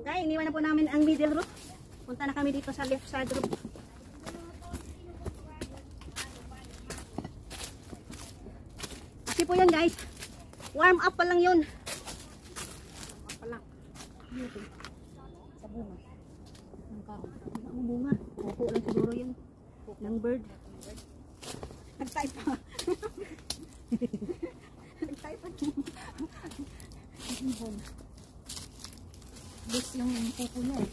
Okay, iniwan na po namin ang middle roof. Punta na kami dito sa left side roof. Kasi po yun guys, warm up pa lang yun. Sa bunga. Ang bunga. Opo lang siguro yun. Ng bird. Nag-type pa. Nag-type pa. Bus yung pupo niya eh.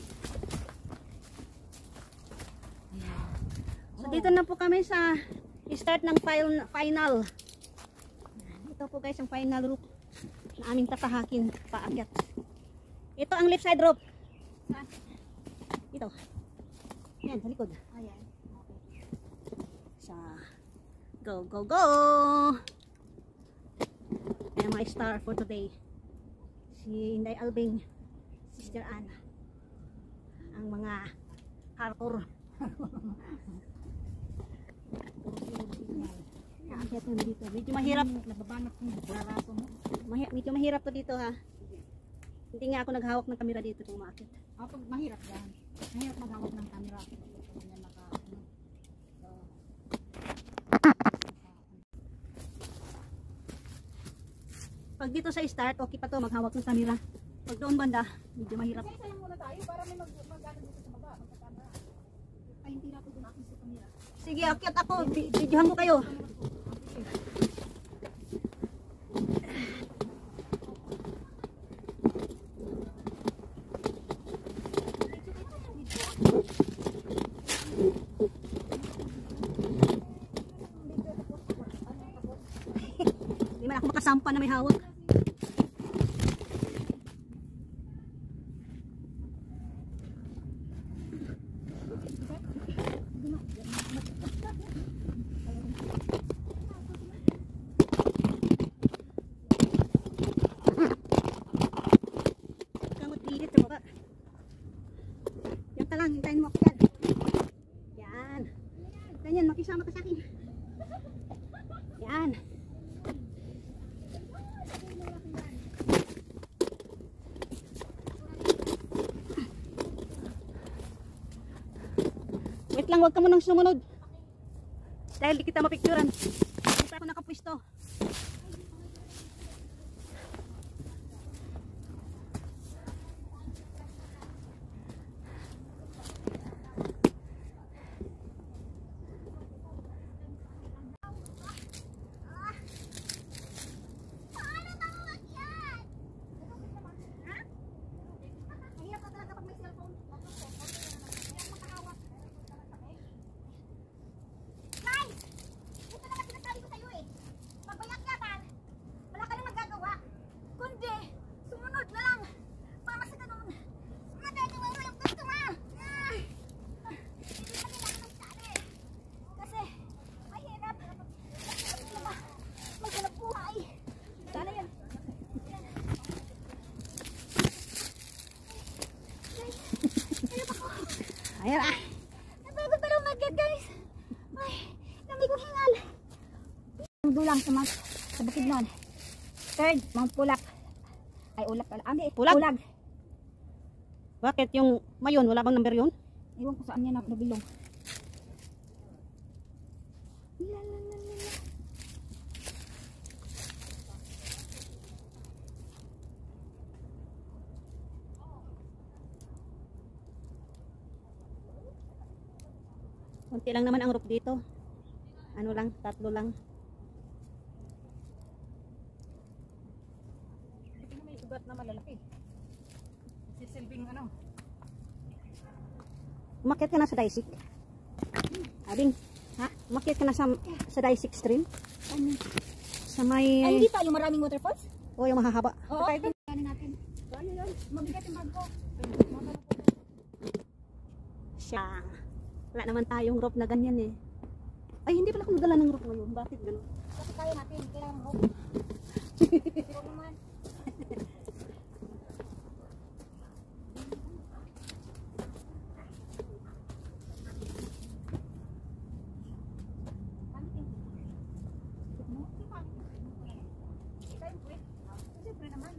So dito na po kami sa start ng final. Ito po guys ang final roof na aming tatahakin paakyat. Ito ang left side roof. Ito. Yan, sa likod. Ayan. So, go, go, go! Ayan my star for today. Si Inday Albing, Sister Anna. Ang mga hardcore. Aakyat na dito. Medyo mahirap. Nababanat ng baraso mo. Medyo mahirap to dito ha. Hindi nga ako naghawak ng camera dito kung umakyat. Pag mahirap yan. Mahirap maghawak ng camera. Pag dito sa start, okay pa to maghawak ng camera. Pag doon banda, medyo mahirap. Isa lang muna tayo para may mag-ano dito sa baba. Magka-camera. Ay, hindi na ako doon akin sa camera. Sige, akyat ako. Videohan ko kayo. Hindi man ako makasampa na may hawak. Hintayin mo ako yan. Yan. Ganyan, makisama ka sa akin. Yan. Wait lang, huwag ka munang sumunod. Dahil di kita mapicturan. Hindi pa ako nakapwisto. Ayan ah. Napagod pa rin mag-get guys. Ay, nami kong hingal. Ang dulang sa bukid nun. Third, Mount Pulak. Ay, ulak pala. Hindi, Pulag? Pulag. Bakit yung mayon? Wala bang number yun? Iwan ko saan niya nabilong. Kunti lang naman ang roof dito. Ano lang, 3 lang. Ito may ugat na malalaki. Sisilbing ano. Umakyat ka na sa Daisik. Abing, ha? Umakyat ka na sa Daisik stream. Ano? Sa may... Ay, hindi pa yung maraming waterfalls? O, yung mahahaba. Oo, okay. Ano natin? Ano yan? Mabigat yung bag ko. Siya. Wala naman tayong rope na ganyan eh. Ay, hindi pala ako nagdala ng rope ngayon. Bakit gano'n? Kasi kaya natin. Kailangan rope. Rope naman. Siyempre naman.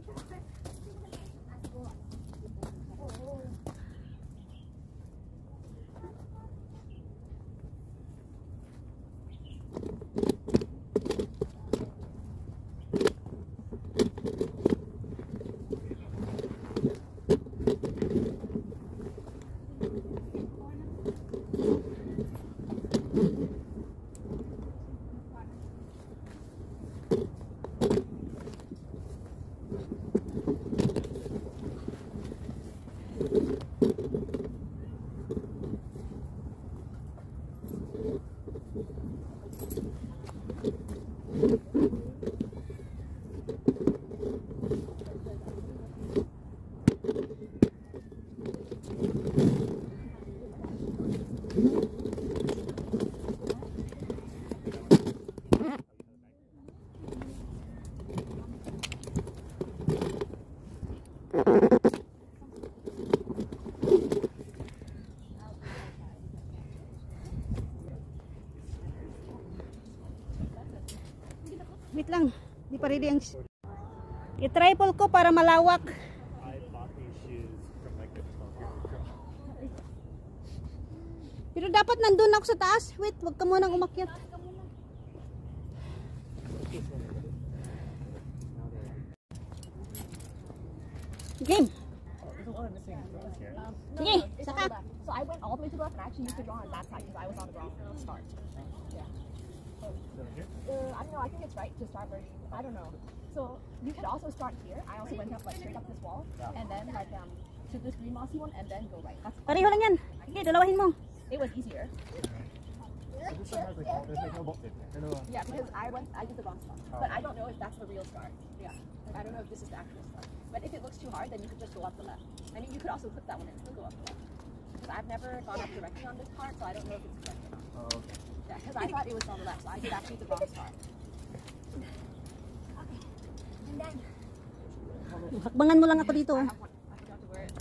ready ang... I-triple ko para malawak. I bought these shoes from like a 12-year-old girl. Pero dapat nandun ako sa taas. Wait, wag ka munang umakyat. Game. There's a lot of missing rows here. Sige, saka. So I went all the way to the left and actually used to draw on that side because I was on the wrong start. Yeah. So here? I don't know. I think it's right to start where I don't know. So you could also start here. I also went up like straight up this wall and then like to this green mossy one and then go right. Pareho lang yan. Sige, dalawahin mo. It was easier. So this one has like all, there's like no bolts in there. No, Yeah, because I did the wrong start. But I don't know if that's the real start. Yeah. I don't know if this is the actual start. But if it looks too hard, then you could just go up the left. I mean, you could also clip that one and still go up the left. Because I've never gone up directly on this part, so I don't know if it's correct or not. Oh, okay. Yeah, because I thought it was on the left, so I did actually the wrong start. And then Hakbangan mo lang ako dito. I forgot to wear it.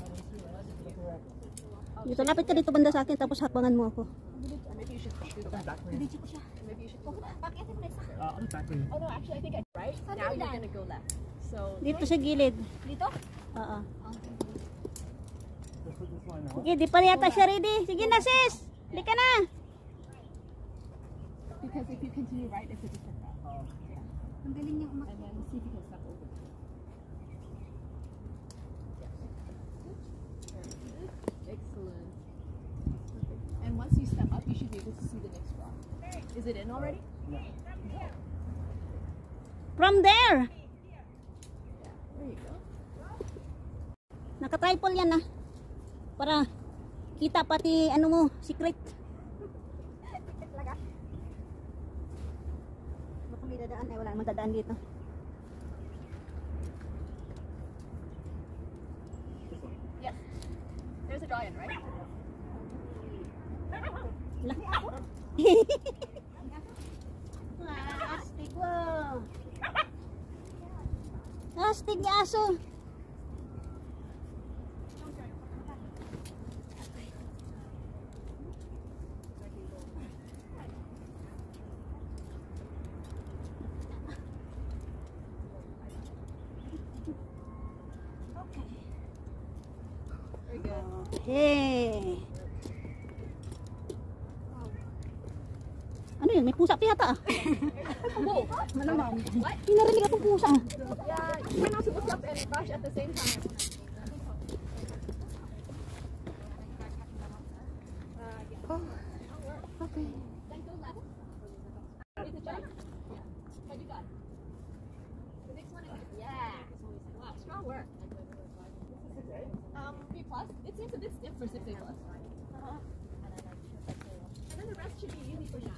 Dito, lapit ka dito banda sa akin, tapos hakbangan mo ako. Maybe you should do the left. Back way. Maybe you should go left. I'll just back way. Oh no, actually I think I right. Now you're gonna go left. So Dito sa gilid. Dito? Oo. Just put this line out. Sige, di pa yata siya ready. Sige na sis. Hindi ka na. because if you continue right, it's a different route. Ang galing niya umakyat. And then see if you can step over. Excellent. And once you step up, you should be able to see the next rock. Is it in already? From there. There you go. Naka-tripod yan ah. Para kita pati ano mo, secret. Baka may dadaan. Ay, wala naman dadaan dito. Yes. There's a draw-in, right? Wala. Astig ko. Astig ni aso. Very good. Okay. Ano yun? May pusa pa yata ah. Whoa. Malamang. May narinig akong pusa. Yeah, you're not supposed to look up and rush at the same time. Okay. Then go left. Is it jump? What you got? The next one is yeah. Wow, strong work. B plus. It seems a bit stiff for 6A plus. And then the rest should be easy for you.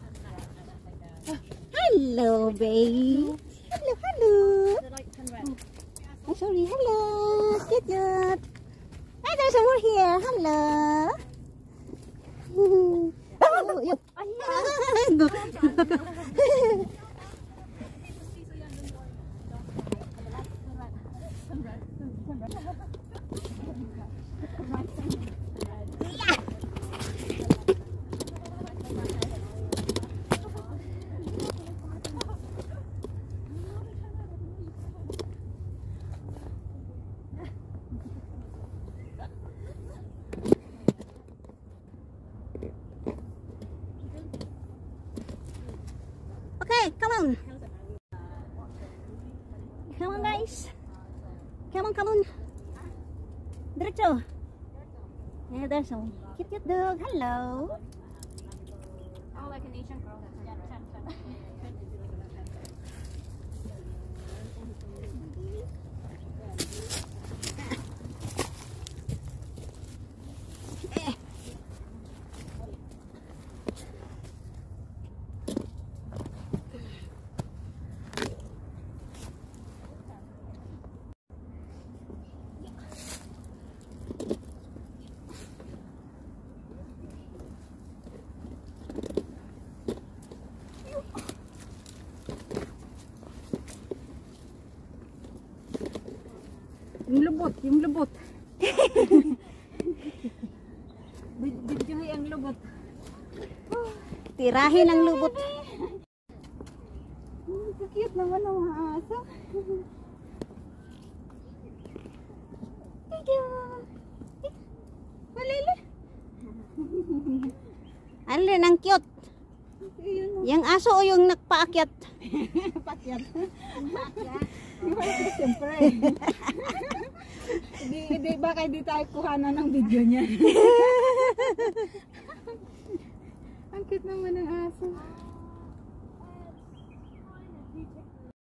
Hello, babe. Hello, hello. Oh, sorry. Hello. Cute, cute. Hi, there's someone here. Hello. Oh, yun. Okay, come on. Come on, guys. Come on, come on. Diretso. Yeah, there's some cute, cute dog. Hello. Oh, like an Asian girl. Yung lubot, yung lubot. Bidyo'y ang lubot. Tirahin ang lubot. cute naman ng mga aso. Thank you. Malili. Alin, ang cute. Yung aso o yung nagpaakyat? Pakyat. Siyempre. Hindi, baka hindi tayo kuhanan ng video niya. Ang cute naman ng aso.